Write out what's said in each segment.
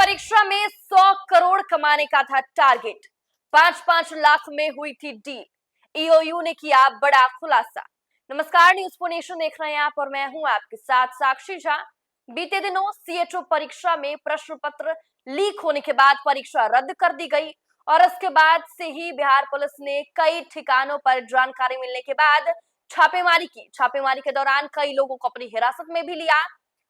परीक्षा में 100 करोड़ कमाने का था टारगेट। 5-5 लाख में हुई थी डील। ईओयू ने किया बड़ा खुलासा। नमस्कार, न्यूज़ फॉर नेशन देख रहे हैं आप और मैं हूं आपके साथ साक्षी झा। बीते दिनों सीएचओ परीक्षा में प्रश्न पत्र लीक होने के बाद परीक्षा रद्द कर दी गई और इसके बाद से ही बिहार पुलिस ने कई ठिकानों पर जानकारी मिलने के बाद छापेमारी की। छापेमारी के दौरान कई लोगों को अपनी हिरासत में भी लिया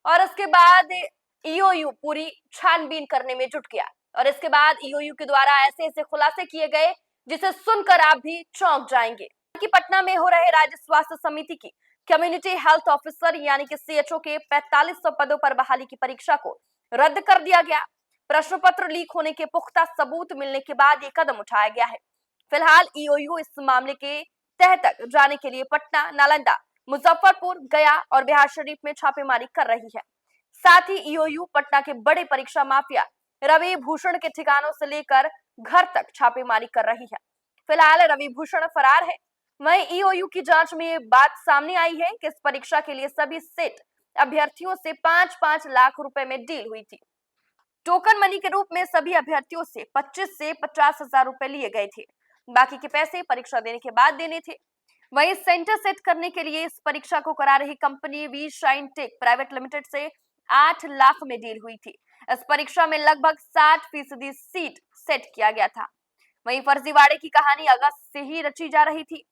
और इसके बाद ईओयू पूरी छानबीन करने में जुट गया और इसके बाद ईओयू के द्वारा ऐसे ऐसे खुलासे किए गए जिसे सुनकर आप भी चौंक जाएंगे कि पटना में हो रहे राज्य स्वास्थ्य समिति की कम्युनिटी हेल्थ ऑफिसर यानी कि सीएचओ के 4500 पदों पर बहाली की परीक्षा को रद्द कर दिया गया। प्रश्न पत्र लीक होने के पुख्ता सबूत मिलने के बाद ये कदम उठाया गया है। फिलहाल ईओयू इस मामले के तह तक जाने के लिए पटना, नालंदा, मुजफ्फरपुर, गया और बिहार शरीफ में छापेमारी कर रही है। साथ ही ईओयू पटना के बड़े परीक्षा माफिया रवि भूषण के ठिकानों से लेकर घर तक छापेमारी कर रही है। फिलहाल रवि भूषण फरार है। वहीं ईओयू की जांच में ये बात सामने आई है कि इस परीक्षा के लिए सभी सेट अभ्यर्थियों से 5-5 लाख रुपए में डील हुई थी। टोकन मनी के रूप में सभी अभ्यर्थियों से 25 से 50 हजार रुपए लिए गए थे। बाकी के पैसे परीक्षा देने के बाद देने थे। वहीं सेंटर सेट करने के लिए इस परीक्षा को करा रही company we shine tech private limited से 8 लाख में डील हुई थी। इस परीक्षा में लगभग 60% सीट सेट किया गया था। वहीं फर्जीवाड़े की कहानी अगस्त से ही रची जा रही थी।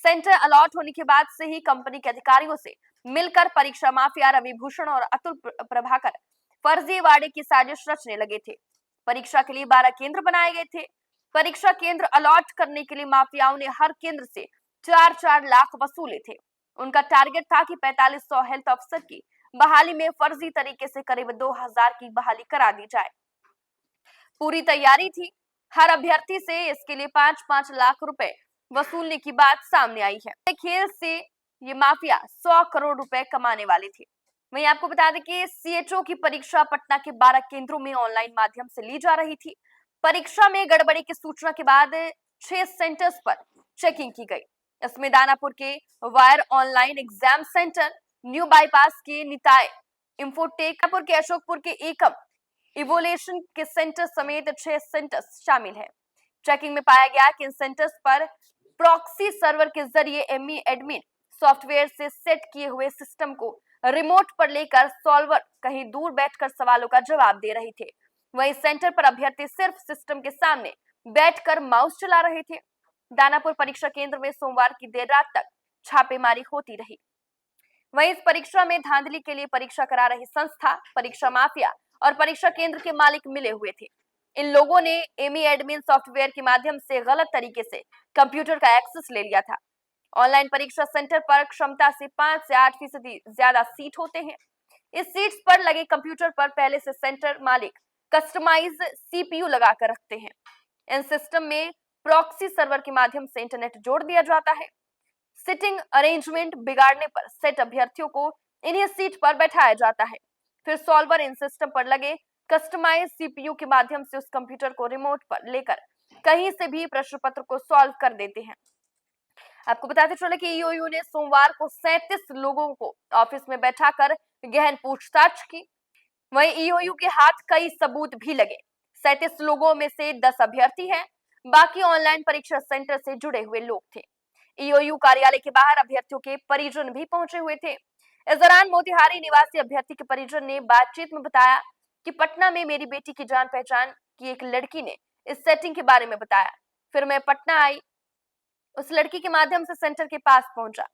सेंटर अलॉट होने के बाद से ही कंपनी के अधिकारियों से मिलकर परीक्षा माफिया रवि भूषण और अतुल प्रभाकर फर्जीवाड़े की साजिश रचने लगे थे। परीक्षा के लिए 12 केंद्र बनाए गए थे। परीक्षा केंद्र अलॉट करने के लिए माफियाओं ने हर केंद्र से 4-4 लाख वसूले थे। उनका टारगेट था कि 4500 हेल्थ ऑफिसर की बहाली में फर्जी तरीके से करीब 2000 की बहाली करा दी जाए। पूरी तैयारी थी। हर अभ्यर्थी से इसके लिए 5-5 लाख रुपए वसूलने की बात सामने आई है। खेल से ये माफिया 100 करोड़ रुपए कमाने वाले थे। वहीं आपको बता दें कि सीएचओ की परीक्षा पटना के 12 केंद्रों में ऑनलाइन माध्यम से ली जा रही थी। परीक्षा में गड़बड़ी की सूचना के बाद 6 सेंटर्स पर चेकिंग की गई। इसमें दानापुर के wire online exam centre, new bypass के निताय इंफोटेकपुर के अशोकपुर के एकम इवोल्यूशन के सेंटर समेत 6 सेंटर्स शामिल है। चेकिंग में पाया गया कि इन सेंटर्स पर प्रॉक्सी सर्वर के जरिए एमई एडमिन सॉफ्टवेयर से सेट किए हुए सिस्टम को रिमोट पर लेकर सॉल्वर कहीं दूर बैठकर सवालों का जवाब दे रहे थे। वहीं सेंटर पर अभ्यर्थी सिर्फ सिस्टम के सामने बैठकर माउस चला रहे थे। दानापुर परीक्षा केंद्र में सोमवार की देर रात तक छापेमारी होती रही। वहीं इस परीक्षा में धांधली के लिए परीक्षा करा रही संस्था, परीक्षा माफिया और परीक्षा केंद्र के मालिक मिले हुए थे। इन लोगों ने एमी एडमिन सॉफ्टवेयर के माध्यम से गलत तरीके से कंप्यूटर का एक्सेस ले लिया था। ऑनलाइन परीक्षा सेंटर पर क्षमता से 5 से 8% ज्यादा सीट होते हैं। इस सीट्स पर लगे कंप्यूटर पर पहले से सेंटर मालिक कस्टमाइज सीपीयू लगाकर रखते हैं। इन सिस्टम में प्रॉक्सी सर्वर के माध्यम से इंटरनेट जोड़ दिया जाता है। सिटिंग अरेंजमेंट बिगाड़ने पर सेट अभ्यर्थियों को इन्हीं सीट पर बैठाया जाता है। फिर सॉल्वर इन सिस्टम पर लगे कस्टमाइज सीपीयू के माध्यम से उस कंप्यूटर को रिमोट पर लेकर कहीं से भी प्रश्न पत्र को सॉल्व कर देते हैं। आपको बताते चले कि ईओयू ने सोमवार को 37 लोगों को ऑफिस में बैठाकर गहन पूछताछ की। वहीं ईओयू के हाथ कई सबूत भी लगे। 37 लोगों में से 10 अभ्यर्थी हैं, बाकी ऑनलाइन परीक्षा सेंटर से जुड़े हुए लोग थे। ईओयू कार्यालय के बाहर अभ्यर्थियों के परिजन भी पहुंचे हुए थे। इस दौरान मोतिहारी निवासी अभ्यर्थी के परिजन ने बातचीत में बताया कि पटना में मेरी बेटी की जान पहचान की एक लड़की ने इस सेटिंग के बारे में बताया। फिर मैं पटना आई, उस लड़की के माध्यम से सेंटर के पास पहुंचा।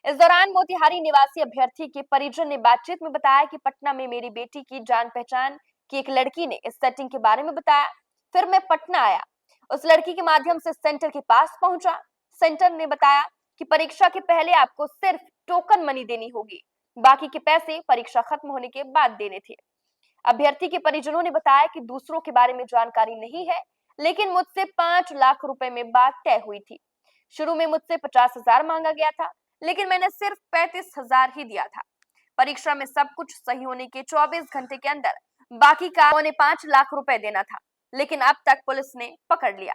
इस दौरान मोतिहारी निवासी अभ्यर्थी के परिजन ने बातचीत में बताया कि पटना में मेरी बेटी की जान पहचान की एक लड़की ने इस सेटिंग के बारे में बताया। फिर मैं पटना आया, उस लड़की के माध्यम से सेंटर के पास पहुंचा। सेंटर ने बताया कि परीक्षा के पहले आपको सिर्फ टोकन मनी देनी होगी, बाकी के पैसे परीक्षा खत्म होने के बाद देने थे। अभ्यर्थी के परिजनों ने बताया कि दूसरों के बारे में जानकारी नहीं है, लेकिन मुझसे 5 लाख रुपए में बात तय हुई थी। शुरू में मुझसे 50,000 मांगा गया था, लेकिन मैंने सिर्फ 35,000 ही दिया था। परीक्षा में सब कुछ सही होने के 24 घंटे के अंदर बाकी का 5 लाख रुपए देना था, लेकिन अब तक पुलिस ने पकड़ लिया।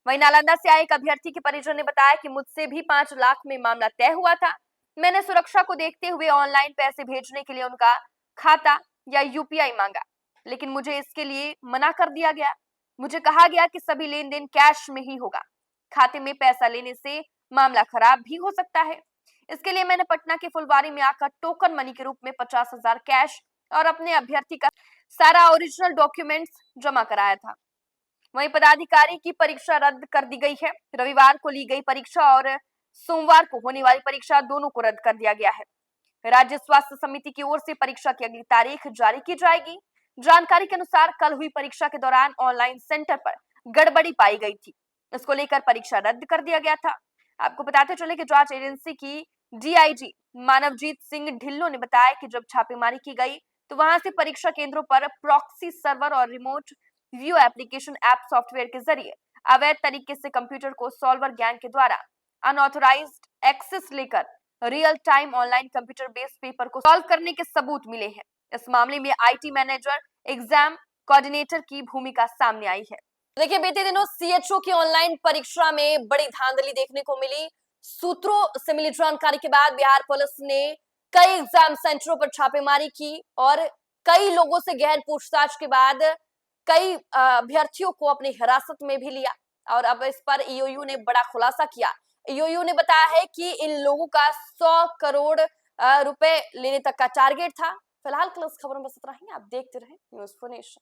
वहीं नालंदा से आए एक अभ्यर्थी के परिजन ने बताया कि मुझसे भी 5 लाख में मामला तय हुआ था। मैंने सुरक्षा को देखते हुए ऑनलाइन पैसे भेजने के लिए उनका खाता या यूपीआई मांगा। लेकिन मुझे इसके लिए मना कर दिया गया। मुझे कहा गया कि सभी लेन देन कैश में ही होगा, खाते में पैसा लेने से मामला खराब भी हो सकता है। इसके लिए मैंने पटना के फुलवारी में आकर टोकन मनी के रूप में 50,000 कैश और अपने अभ्यर्थी का सारा ओरिजिनल डॉक्यूमेंट्स जमा कराया था। वहीं पदाधिकारी की परीक्षा रद्द कर दी गई है। रविवार को ली गई परीक्षा और सोमवार को होने वाली परीक्षा दोनों को रद्द कर दिया गया है। राज्य स्वास्थ्य समिति की ओर से परीक्षा की अगली तारीख जारी की जाएगी। जानकारी के अनुसार कल हुई परीक्षा के दौरान ऑनलाइन सेंटर पर गड़बड़ी पाई गई थी। इसको लेकर परीक्षा रद्द कर दिया गया था। आपको बताते चले कि जांच एजेंसी की डीआईजी मानवजीत सिंह ढिल्लों ने बताया कि जब छापेमारी की गई तो वहां से परीक्षा केंद्रों पर प्रॉक्सी सर्वर और remote view application app software के जरिए अवैध तरीके से कंप्यूटर को सॉल्वर गैंग के द्वारा अनऑथोराइज्ड एक्सेस लेकर real time online computer based paper को सॉल्व करने के सबूत मिले हैं। इस मामले में आईटी मैनेजर एग्जाम कोऑर्डिनेटर की भूमिका सामने आई है। देखिए, बीते दिनों सीएचओ की ऑनलाइन परीक्षा में बड़ी धांधली देखने को मिली। सूत्रों से मिली जानकारी के बाद बिहार पुलिस ने कई एग्जाम सेंटरों पर छापेमारी की और कई लोगों से गहन पूछताछ के बाद कई अभ्यर्थियों को अपनी हिरासत में भी लिया और अब इस पर ईओयू ने बड़ा खुलासा किया। ईओयू ने बताया है कि इन लोगों का 100 करोड़ रुपए लेने तक का टारगेट था। फिलहाल के लिए इस खबर में बस इतना ही। आप देखते रहें न्यूज़4नेशन।